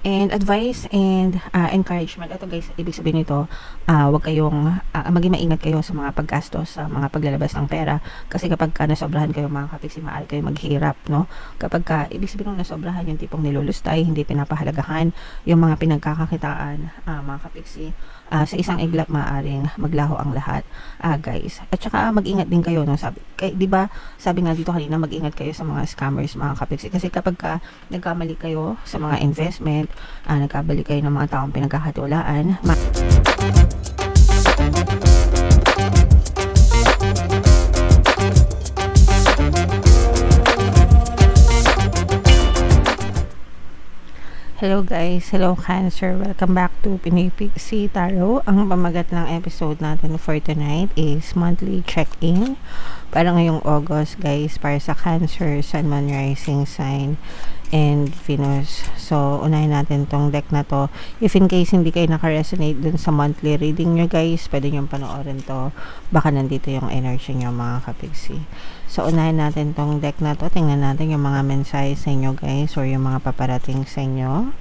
And advice and encouragement. Ito guys, ibig sabihin nito, wag kayong, maging maingat kayo sa mga paggastos, sa mga paglalabas ng pera. Kasi kapag ka nasobrahan kayo mga kapiksi, maaari kayo maghirap, no? Kapag ka, ibig sabihin nung nasobrahan, yung tipong nilulustay, hindi pinapahalagahan, yung mga pinagkakakitaan, mga kapiksi, sa isang iglap maaaring maglaho ang lahat, guys. At saka mag-ingat din kayo, no? Di ba, sabi nga dito kanina, mag-ingat kayo sa mga scammers, mga kapiksi. Kasi kapag ka nagkamali kayo sa mga investment, nagkabalik kayo ng mga taong pinagkakatiwalaan. Hello guys, hello Cancer, welcome back to Pinoy Pixie Tarot. Ang pamagat ng episode natin for tonight is monthly check-in para ngayong August guys, para sa Cancer, Sun, Moon, Rising sign and Venus. So unahin natin tong deck na to. If in case hindi kayo naka-resonate dun sa monthly reading nyo guys, pwede nyo panoorin to, baka nandito yung energy nyo mga kapigsi. So unahin natin tong deck na to, tingnan natin yung mga mensahe sa inyo guys, or yung mga paparating sa inyo.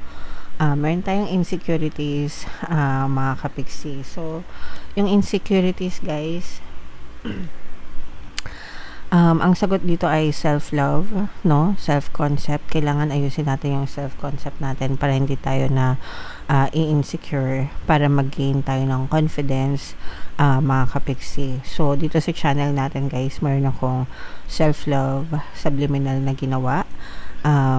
Meron tayong insecurities, mga kapigsi. So yung insecurities guys, ang sagot dito ay self-love, no? Self-concept. Kailangan ayusin natin yung self-concept natin para hindi tayo na i-insecure, para mag-gain tayo ng confidence, mga kapiksi. So, dito sa channel natin guys, meron akong self-love subliminal na ginawa.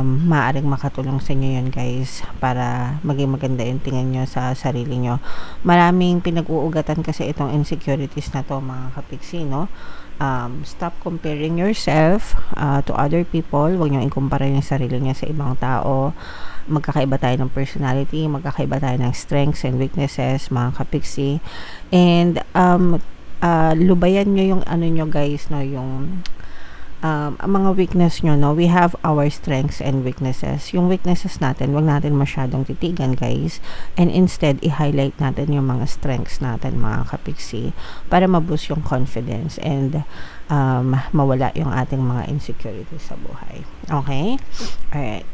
Maaaring makatulong sa inyo yun guys, para maging maganda yung tingin nyo sa sarili nyo. Maraming pinag-uugatan kasi itong insecurities na to mga kapiksi, no? Stop comparing yourself to other people. Huwag nyo ikumpara yung sarili nyo sa ibang tao. Magkakaiba tayo ng personality, magkakaiba tayo ng strengths and weaknesses mga kapiksi. And lubayan nyo yung ano nyo guys, no? Yung ang mga weakness nyo, no? We have our strengths and weaknesses. Yung weaknesses natin, wag natin masyadong titigan guys, and instead i-highlight natin yung mga strengths natin mga kapiksi, para ma-boost yung confidence and mawala yung ating mga insecurities sa buhay. Okay? Alright.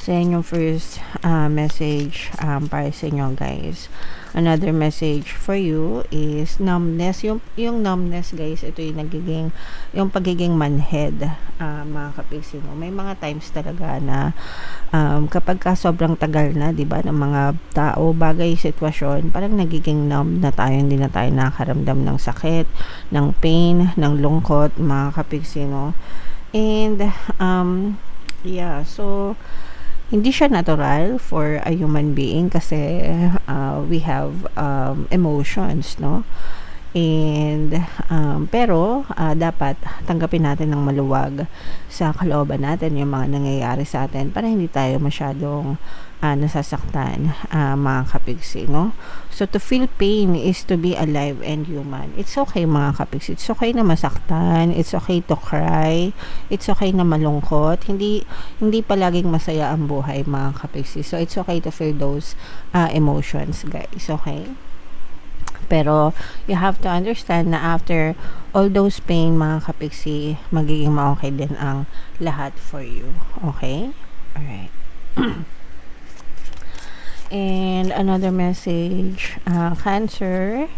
So yan yung first message para sa inyo guys. Another message for you is numbness. Yung numbness guys, ito yung yung pagiging manhead, mga kapiksi, no? May mga times talaga na kapag ka sobrang tagal na, 'di ba, ng mga tao, bagay, sitwasyon, parang nagiging numb na tayo, hindi na tayo nakakaramdam ng sakit, ng pain, ng lungkot, mga kapiksi, no? And yeah, so hindi siya natural for a human being kasi we have emotions, no? And pero dapat tanggapin natin ng maluwag sa kalooban natin yung mga nangyayari sa atin, para hindi tayo masyadong nasasaktan, mga kapigsi, no? So to feel pain is to be alive and human. It's okay mga kapigsi, it's okay na masaktan, it's okay to cry, it's okay na malungkot. Hindi palaging masaya ang buhay mga kapigsi. So it's okay to feel those emotions guys, okay? Pero you have to understand na after all those pain mga kapiksi, magiging ma-okay din ang lahat for you. Okay? Alright. And another message, Cancer,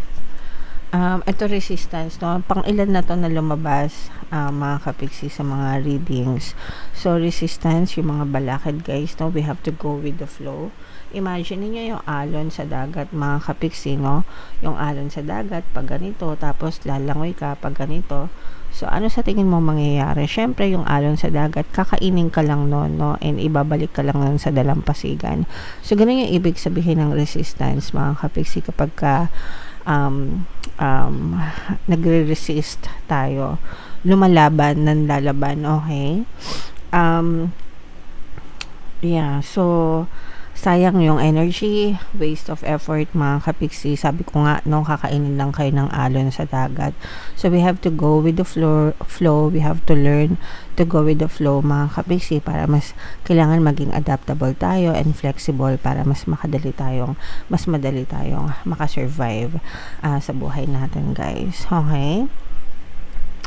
ito resistance, no? Pang ilan na to na lumabas, mga kapiksi, sa mga readings. So resistance, yung mga balakid guys, no? We have to go with the flow. Imagine niyo yung alon sa dagat mga kapiksi, no? Yung alon sa dagat pag ganito, tapos lalangoy ka pag ganito. So ano sa tingin mo mangyayari? Syempre yung alon sa dagat, kakainin ka lang noon, no? And ibabalik ka lang nun sa dalampasigan. So ganun yung ibig sabihin ng resistance mga kapiksi, kapag ka nagre-resist tayo, lumalaban, nanlalaban, okay? Yeah, so sayang yung energy, waste of effort mga kapiksi. Sabi ko nga, no, kakainin lang kayo ng alon sa dagat. So we have to go with the flow. We have to learn to go with the flow mga kapiksi, para mas kailangan maging adaptable tayo and flexible, para mas madali tayong makasurvive sa buhay natin guys. Okay?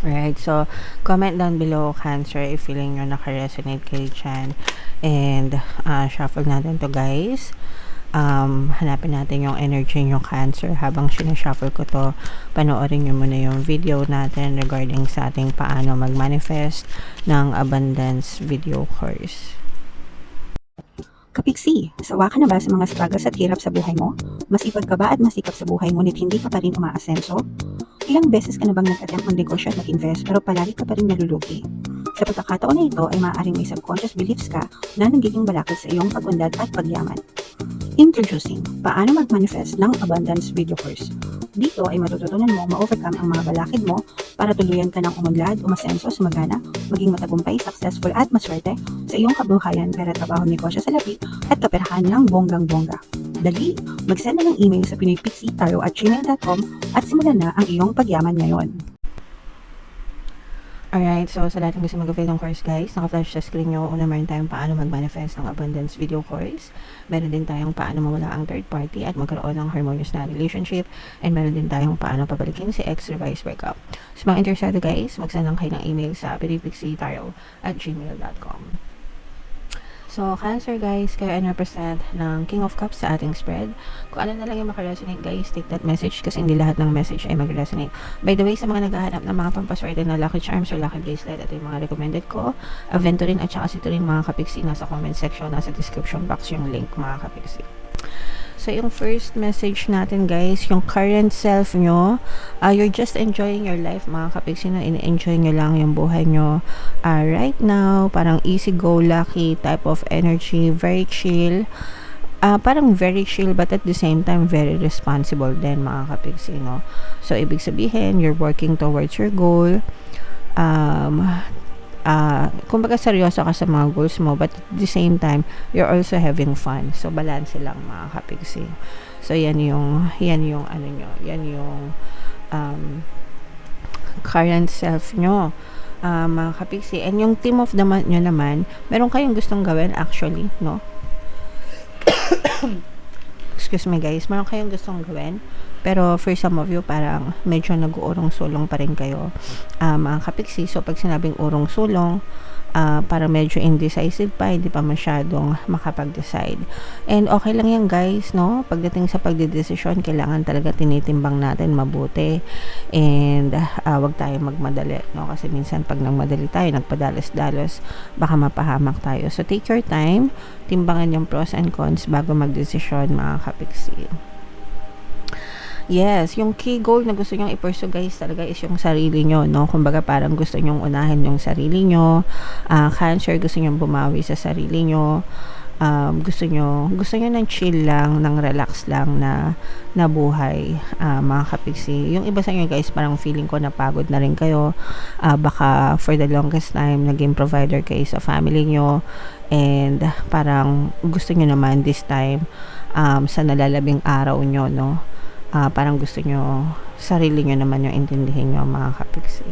Alright, so comment down below Cancer if feeling nyo naka-resonate kayo dyan. And shuffle natin to guys. Hanapin natin yung energy nyo Cancer. Habang sinashuffle ko to, panoorin nyo muna yung video natin regarding sa ating paano mag-manifest ng abundance video course. Kapiksi, sawa ka na ba sa mga struggles at hirap sa buhay mo? Masipag ka ba at masikap sa buhay ngunit hindi ka pa rin umaasenso? Ilang beses ka na bang nag-attempt mag-negosyo at mag-invest pero palagi ka pa rin nalulugi? Sa pagkakataon na ito ay maaaring may subconscious beliefs ka na nagiging balakid sa iyong pag-unlad at pagyaman. Introducing, paano mag-manifest ng abundance video course. Dito ay matututunan mo ma-overcome ang mga balakid mo para tuluyan ka ng umunlad, umasenso, sumagana, maging matagumpay, successful at maswerte sa iyong kabuhayan, pera, trabaho, negosyo sa labi at kaperahan ng bonggang-bongga. Dali, mag-send na ng email sa pinoypixie@gmail.com at simulan na ang iyong pagyaman ngayon. Alright, so sa lahat ng gusto mag-avail ng course guys, naka-flash sa screen nyo. Una, meron tayong paano mag-manifest ng abundance video course. Meron din tayong paano mawala ang third party at magkaroon ng harmonious na relationship. And meron din tayong paano pabalikin si ex-revised breakup. Sa mga interesado guys, mag-send lang kayo ng email sa pinoypixie@gmail.com. So, Cancer guys, kayo ay represent ng King of Cups sa ating spread. Kung ano na lang yung makaresonate guys, take that message kasi hindi lahat ng message ay mag-resonate. By the way, sa mga naghahanap ng mga pampaswerte na lucky charms or lucky bracelet, ito yung mga recommended ko. Aventurin at saka Citrine mga kapiksi, nasa comment section, nasa description box yung link mga kapiksi. So, yung first message natin guys, yung current self nyo, you're just enjoying your life mga kapiksi, na in-enjoy nyo lang yung buhay nyo right now, parang easy-go-lucky type of energy, very chill, parang very chill but at the same time very responsible din mga kapiksi, no? So, ibig sabihin, you're working towards your goal, kumbaga seryoso ka sa mga goals mo but at the same time you're also having fun, so balance lang mga kapiksi. So yan yung ano nyo, yan yung current self nyo mga kapiksi. And yung team of the month nyo naman, meron kayong gustong gawin actually, no? Excuse me guys, meron kayong gustong gawin pero for some of you parang medyo nag-uurong-sulong pa rin kayo mga kapiksi. So pag sinabing urong-sulong, parang medyo indecisive pa, hindi pa masyadong makapag-decide. And okay lang yan guys, no? Pagdating sa pagdedesisyon, kailangan talaga tinitimbang natin mabuti and wag tayo magmadali, no? Kasi minsan pag nagmadali tayo, nagpadalos-dalos, baka mapahamak tayo. So take your time, timbangan yung pros and cons bago magdesisyon mga kapiksi. Yes, yung key goal na gusto nyong i-pursue guys talaga is yung sarili nyo, no? Kumbaga parang gusto nyong unahin yung sarili nyo. Cancer, gusto nyong bumawi sa sarili nyo. Gusto nyo ng chill lang, ng relax lang na buhay mga kapiksi. Yung iba sa inyo guys, parang feeling ko napagod na rin kayo. Baka for the longest time, naging provider kayo sa family nyo. And parang gusto nyo naman this time, sa nalalabing araw nyo, no? Parang gusto nyo, sarili nyo naman yung intindihin nyo mga kapiksi.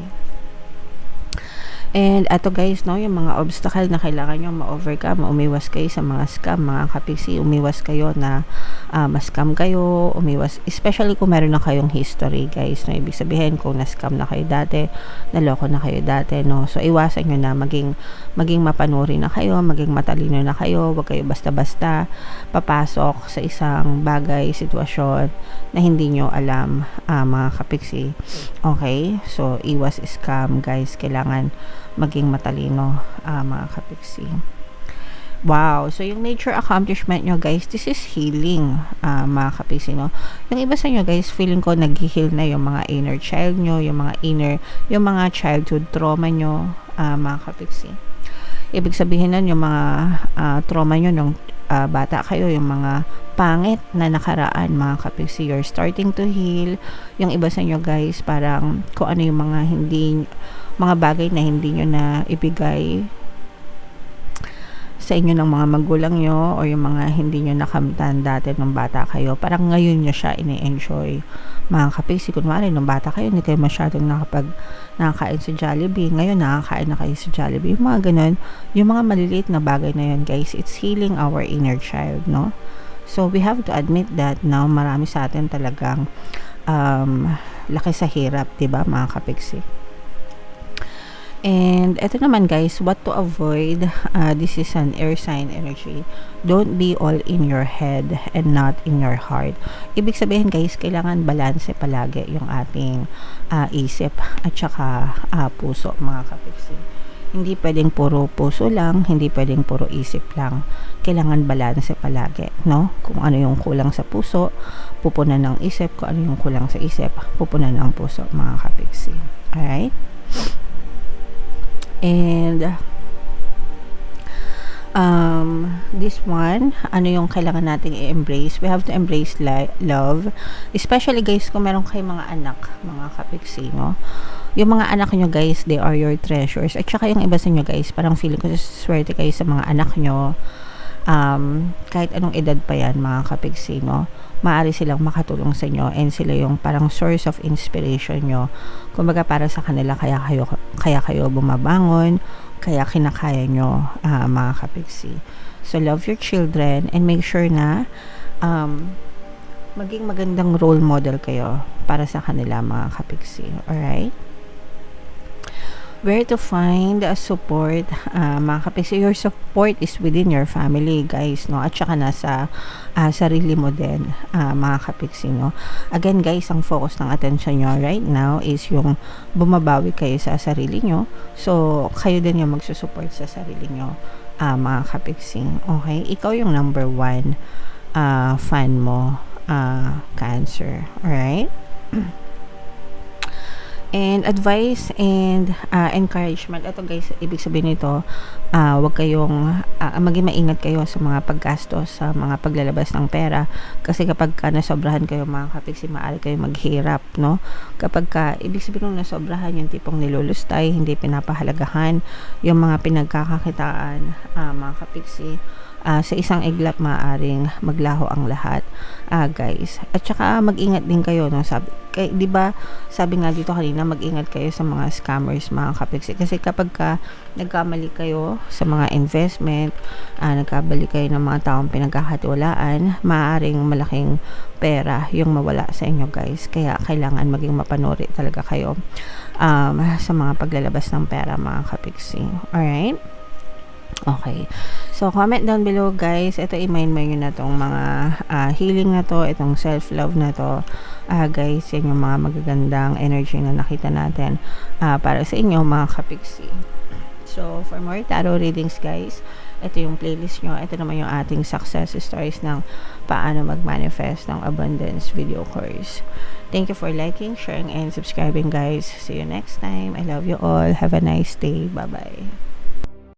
And ato guys, no, yung mga obstacle na kailangan nyo ma-overcome, umiwas kayo sa mga scam mga kapiksi, umiwas kayo na ma-scam kayo, umiwas, especially kung meron na kayong history guys, no, ibig sabihin kung na-scam na kayo dati, naloko na kayo dati, no, so iwasan nyo na maging mapanuri na kayo, maging matalino na kayo, wag kayo basta-basta papasok sa isang bagay, sitwasyon na hindi nyo alam mga kapiksi. Okay, so iwas scam guys, kailangan maging matalino mga kapiksi. Wow, so yung nature accomplishment nyo guys, this is healing mga kapiksi, no? Yung iba sa nyo guys, feeling ko nag-heal na yung mga inner child nyo, yung mga childhood trauma nyo mga kapiksi. Ibig sabihin nun yung mga trauma nyo nung bata kayo, yung mga pangit na nakaraan mga kapiksi, you're starting to heal. Yung iba sa inyo guys, parang kung ano yung mga bagay na hindi nyo na ibigay sa inyo ng mga magulang nyo o yung mga hindi nyo nakamtan dati nung bata kayo, parang ngayon nyo siya ini-enjoy mga kapiksi. Kunwari nung bata kayo, hindi kayo masyadong nakakain sa Jollibee, ngayon nakakain na kayo sa Jollibee, yung mga ganun, yung mga maliliit na bagay na yun guys, it's healing our inner child, no? So we have to admit that now marami sa atin talagang laki sa hirap, diba mga kapiksi? And eto naman guys, what to avoid. This is an air sign energy. Don't be all in your head and not in your heart. Ibig sabihin guys, kailangan balanse palagi yung ating isip at saka puso, mga kapiksi. Hindi pwedeng puro puso lang, hindi pwedeng puro isip lang. Kailangan balanse palagi, no? Kung ano yung kulang sa puso, pupunan ng isip. Kung ano yung kulang sa isip, pupunan ng puso, mga kapiksi. Alright? And this one, ano yung kailangan nating i-embrace? We have to embrace love, especially guys kung meron kayong mga anak, mga kapiksi, no? Yung mga anak nyo guys, they are your treasures. At saka yung iba sa inyo guys, parang feeling ko swerte kayo sa mga anak nyo. Kahit anong edad pa yan, mga kapiksi, no? Maaari silang makatulong sa inyo and sila yung parang source of inspiration nyo. Kumbaga para sa kanila, kaya kayo bumabangon, kaya kinakaya nyo, mga kapiksi. So love your children and make sure na maging magandang role model kayo para sa kanila, mga kapiksi. Alright? Where to find support, mga kapiksi? Your support is within your family guys, no? At saka nasa sarili mo din, mga kapiksi, no? Again guys, ang focus ng attention nyo right now is yung bumabawi kayo sa sarili nyo. So kayo din yung magsusupport sa sarili nyo, mga kapiksi. Okay? Ikaw yung number 1 fan mo, Cancer. Alright? And advice and encouragement. Ito guys, ibig sabihin nito, wag kayong maging maingat kayo sa mga paggastos, sa mga paglalabas ng pera, kasi kapag nasobrahan kayo, mga kapiksi, maaari kayo maghirap, no? Kapag ibig sabihin nung nasobrahan, yung tipong nilulustay, hindi pinapahalagahan yung mga pinagkakakitaan, mga kapiksi, sa isang iglap maaaring maglaho ang lahat, guys. At saka mag-ingat din kayo, no? Di ba sabi nga dito kanina, mag-ingat kayo sa mga scammers, mga kapiksi, kasi kapag nagkamali kayo sa mga investment, nagkamali kayo ng mga taong pinagkakatiwalaan, maaaring malaking pera yung mawala sa inyo, guys. Kaya kailangan maging mapanuri talaga kayo sa mga paglalabas ng pera, mga kapiksi. Alright? Okay. So, comment down below, guys. Ito, i-mind mo yun na tong mga healing na to, itong self-love na to. Guys, yan yung mga magagandang energy na nakita natin para sa inyo, mga kapiksi. So, for more tarot readings, guys, ito yung playlist nyo. Ito naman yung ating success stories ng paano mag-manifest ng abundance video course. Thank you for liking, sharing, and subscribing, guys. See you next time. I love you all. Have a nice day. Bye-bye.